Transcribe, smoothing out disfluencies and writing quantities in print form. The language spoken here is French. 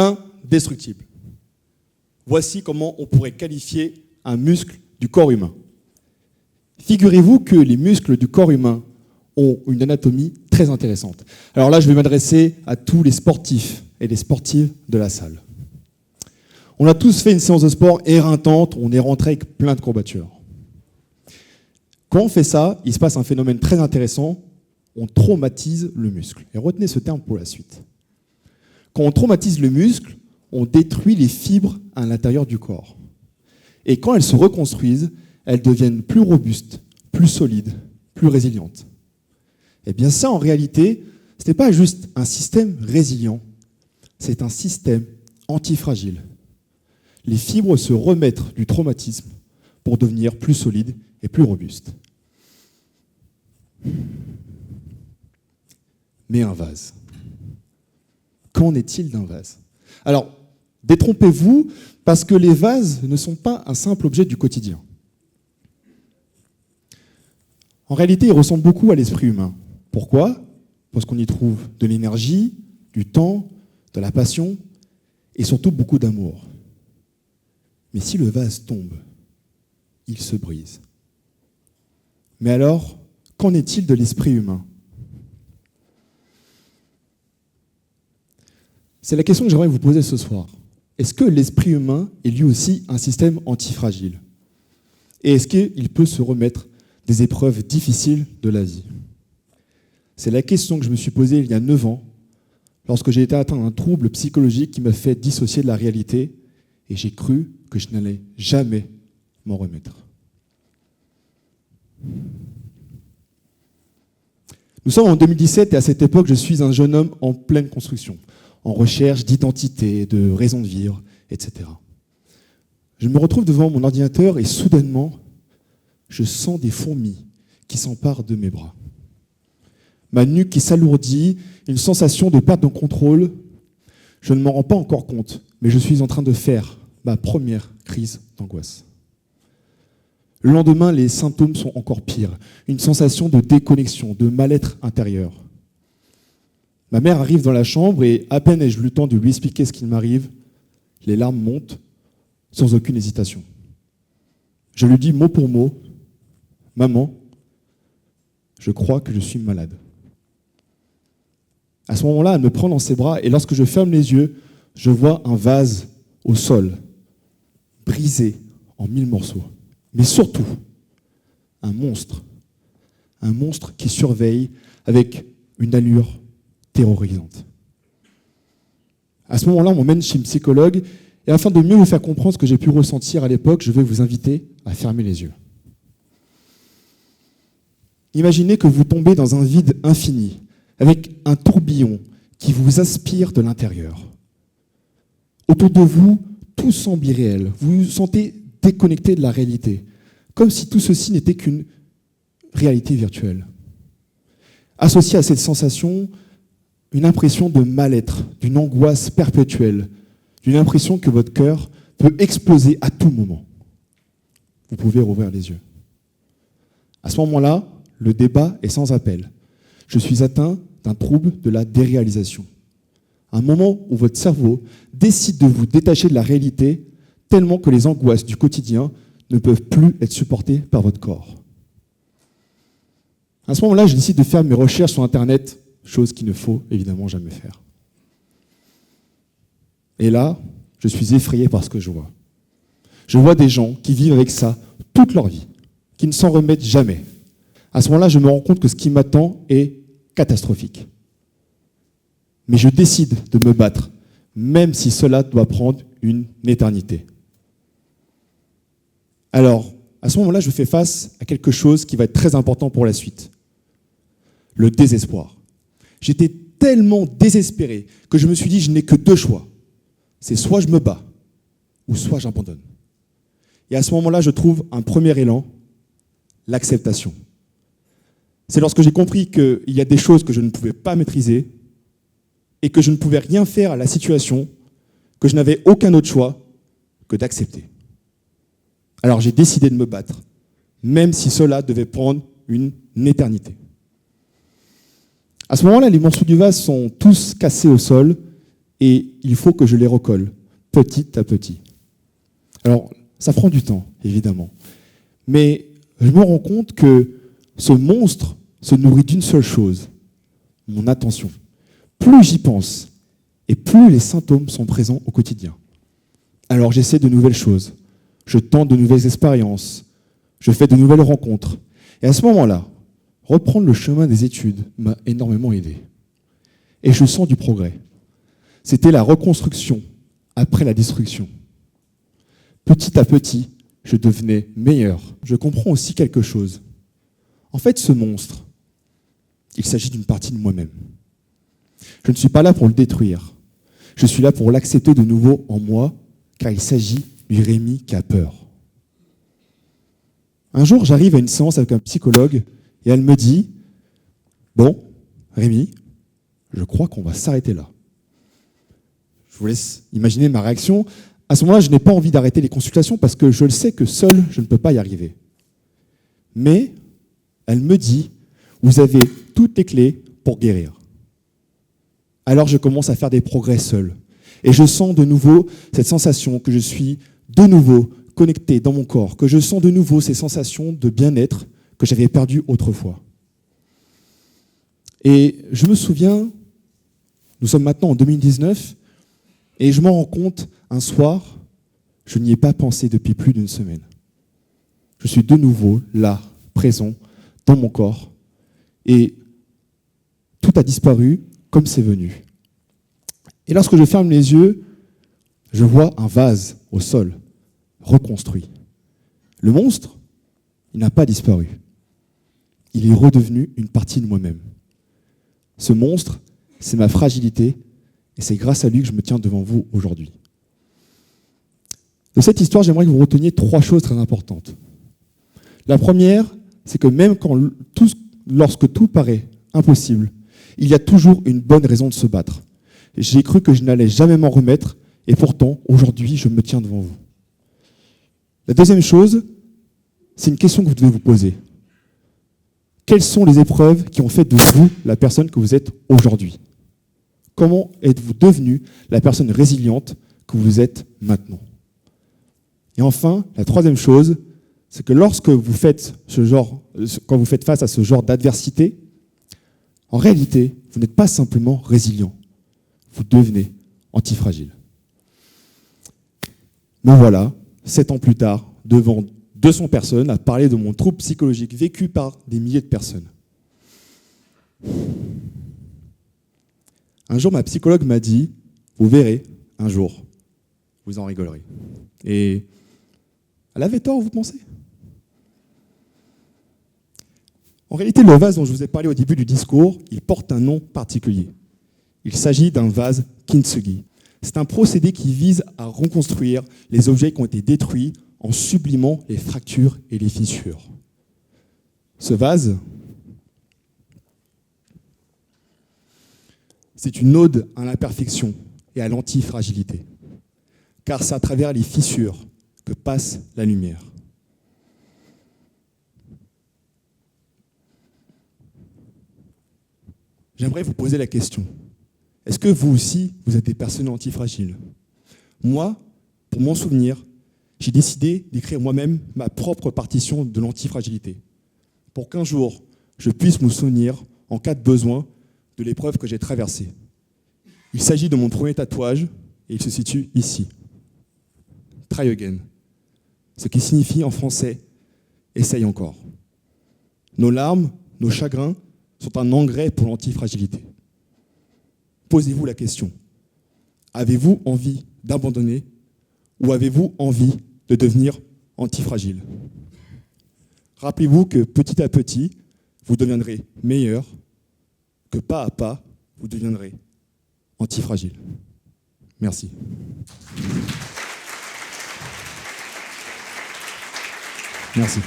indestructible. Voici comment on pourrait qualifier un muscle du corps humain. Figurez-vous que les muscles du corps humain ont une anatomie très intéressante. Alors là, je vais m'adresser à tous les sportifs et les sportives de la salle. On a tous fait une séance de sport éreintante, on est rentré avec plein de courbatures. Quand on fait ça, il se passe un phénomène très intéressant, on traumatise le muscle. Et retenez ce terme pour la suite. Quand on traumatise le muscle, on détruit les fibres à l'intérieur du corps. Et quand elles se reconstruisent, elles deviennent plus robustes, plus solides, plus résilientes. Eh bien ça, en réalité, ce n'est pas juste un système résilient, c'est un système antifragile. Les fibres se remettent du traumatisme pour devenir plus solides et plus robustes. Mais un vase. Qu'en est-il d'un vase ? Alors, détrompez-vous, parce que les vases ne sont pas un simple objet du quotidien. En réalité, ils ressemblent beaucoup à l'esprit humain. Pourquoi ? Parce qu'on y trouve de l'énergie, du temps, de la passion et surtout beaucoup d'amour. Mais si le vase tombe, il se brise. Mais alors, qu'en est-il de l'esprit humain ? C'est la question que j'aimerais vous poser ce soir. Est-ce que l'esprit humain est lui aussi un système antifragile ? Et est-ce qu'il peut se remettre des épreuves difficiles de la vie ? C'est la question que je me suis posée il y a 9 ans, lorsque j'ai été atteint d'un trouble psychologique qui m'a fait dissocier de la réalité, et j'ai cru que je n'allais jamais m'en remettre. Nous sommes en 2017 et à cette époque, je suis un jeune homme en pleine construction, en recherche d'identité, de raison de vivre, etc. Je me retrouve devant mon ordinateur et soudainement, je sens des fourmis qui s'emparent de mes bras. Ma nuque qui s'alourdit, une sensation de perte de contrôle. Je ne m'en rends pas encore compte, mais je suis en train de faire ma première crise d'angoisse. Le lendemain, les symptômes sont encore pires. Une sensation de déconnexion, de mal-être intérieur. Ma mère arrive dans la chambre et à peine ai-je eu le temps de lui expliquer ce qu'il m'arrive, les larmes montent sans aucune hésitation. Je lui dis mot pour mot, « Maman, je crois que je suis malade. » À ce moment-là, elle me prend dans ses bras et lorsque je ferme les yeux, je vois un vase au sol, brisé en 1000 morceaux. Mais surtout, un monstre qui surveille avec une allure terrorisante. À ce moment-là, on m'emmène chez une psychologue et afin de mieux vous faire comprendre ce que j'ai pu ressentir à l'époque, je vais vous inviter à fermer les yeux. Imaginez que vous tombez dans un vide infini, avec un tourbillon qui vous aspire de l'intérieur. Autour de vous, tout semble irréel. Vous vous sentez déconnecté de la réalité, comme si tout ceci n'était qu'une réalité virtuelle. Associé à cette sensation, une impression de mal-être, d'une angoisse perpétuelle, d'une impression que votre cœur peut exploser à tout moment. Vous pouvez rouvrir les yeux. À ce moment-là, le débat est sans appel. Je suis atteint d'un trouble de la déréalisation. Un moment où votre cerveau décide de vous détacher de la réalité tellement que les angoisses du quotidien ne peuvent plus être supportées par votre corps. À ce moment-là, je décide de faire mes recherches sur Internet, chose qu'il ne faut évidemment jamais faire. Et là, je suis effrayé par ce que je vois. Je vois des gens qui vivent avec ça toute leur vie, qui ne s'en remettent jamais. À ce moment-là, je me rends compte que ce qui m'attend est catastrophique. Mais je décide de me battre, même si cela doit prendre une éternité. Alors, à ce moment-là, je fais face à quelque chose qui va être très important pour la suite. Le désespoir. J'étais tellement désespéré que je me suis dit, je n'ai que 2 choix. C'est soit je me bats, ou soit j'abandonne. Et à ce moment-là, je trouve un premier élan, l'acceptation. C'est lorsque j'ai compris qu'il y a des choses que je ne pouvais pas maîtriser et que je ne pouvais rien faire à la situation, que je n'avais aucun autre choix que d'accepter. Alors j'ai décidé de me battre, même si cela devait prendre une éternité. À ce moment-là, les morceaux du vase sont tous cassés au sol et il faut que je les recolle, petit à petit. Alors, ça prend du temps, évidemment. Mais je me rends compte que ce monstre se nourrit d'une seule chose, mon attention. Plus j'y pense, et plus les symptômes sont présents au quotidien. Alors j'essaie de nouvelles choses, je tente de nouvelles expériences, je fais de nouvelles rencontres. Et à ce moment-là, reprendre le chemin des études m'a énormément aidé. Et je sens du progrès. C'était la reconstruction après la destruction. Petit à petit, je devenais meilleur. Je comprends aussi quelque chose. En fait, ce monstre, il s'agit d'une partie de moi-même. Je ne suis pas là pour le détruire. Je suis là pour l'accepter de nouveau en moi, car il s'agit du Rémi qui a peur. Un jour, j'arrive à une séance avec un psychologue et elle me dit « Bon, Rémi, je crois qu'on va s'arrêter là. » Je vous laisse imaginer ma réaction. À ce moment-là, je n'ai pas envie d'arrêter les consultations parce que je le sais que seul, je ne peux pas y arriver. Mais elle me dit « Vous avez toutes les clés pour guérir. » Alors je commence à faire des progrès seul. Et je sens de nouveau cette sensation que je suis de nouveau connecté dans mon corps, que je sens de nouveau ces sensations de bien-être que j'avais perdues autrefois. Et je me souviens, nous sommes maintenant en 2019, et je m'en rends compte un soir, je n'y ai pas pensé depuis plus d'une semaine. Je suis de nouveau là, présent, dans mon corps, et tout a disparu comme c'est venu. Et lorsque je ferme les yeux, je vois un vase au sol, reconstruit. Le monstre, il n'a pas disparu. Il est redevenu une partie de moi-même. Ce monstre, c'est ma fragilité, et c'est grâce à lui que je me tiens devant vous aujourd'hui. De cette histoire, j'aimerais que vous reteniez 3 choses très importantes. La première, c'est que même lorsque tout paraît impossible, il y a toujours une bonne raison de se battre. J'ai cru que je n'allais jamais m'en remettre, et pourtant, aujourd'hui, je me tiens devant vous. La deuxième chose, c'est une question que vous devez vous poser. Quelles sont les épreuves qui ont fait de vous la personne que vous êtes aujourd'hui ? Comment êtes-vous devenu la personne résiliente que vous êtes maintenant ? Et enfin, la troisième chose, c'est que lorsque vous faites quand vous faites face à ce genre d'adversité, en réalité, vous n'êtes pas simplement résilient, vous devenez antifragile. Me voilà, 7 ans plus tard, devant 200 personnes, à parler de mon trouble psychologique vécu par des milliers de personnes. Un jour, ma psychologue m'a dit « Vous verrez, un jour, vous en rigolerez. » Et elle avait tort, vous pensez ? En réalité, le vase dont je vous ai parlé au début du discours, il porte un nom particulier. Il s'agit d'un vase kintsugi. C'est un procédé qui vise à reconstruire les objets qui ont été détruits en sublimant les fractures et les fissures. Ce vase, c'est une ode à l'imperfection et à l'antifragilité, car c'est à travers les fissures que passe la lumière. J'aimerais vous poser la question. Est-ce que vous aussi, vous êtes des personnes antifragiles ? Moi, pour m'en souvenir, j'ai décidé d'écrire moi-même ma propre partition de l'antifragilité, pour qu'un jour, je puisse me souvenir, en cas de besoin, de l'épreuve que j'ai traversée. Il s'agit de mon premier tatouage, et il se situe ici. Try again. Ce qui signifie en français « essaye encore ». Nos larmes, nos chagrins sont un engrais pour l'antifragilité. Posez-vous la question. Avez-vous envie d'abandonner ou avez-vous envie de devenir antifragile ? Rappelez-vous que petit à petit, vous deviendrez meilleur, que pas à pas, vous deviendrez antifragile. Merci. Merci.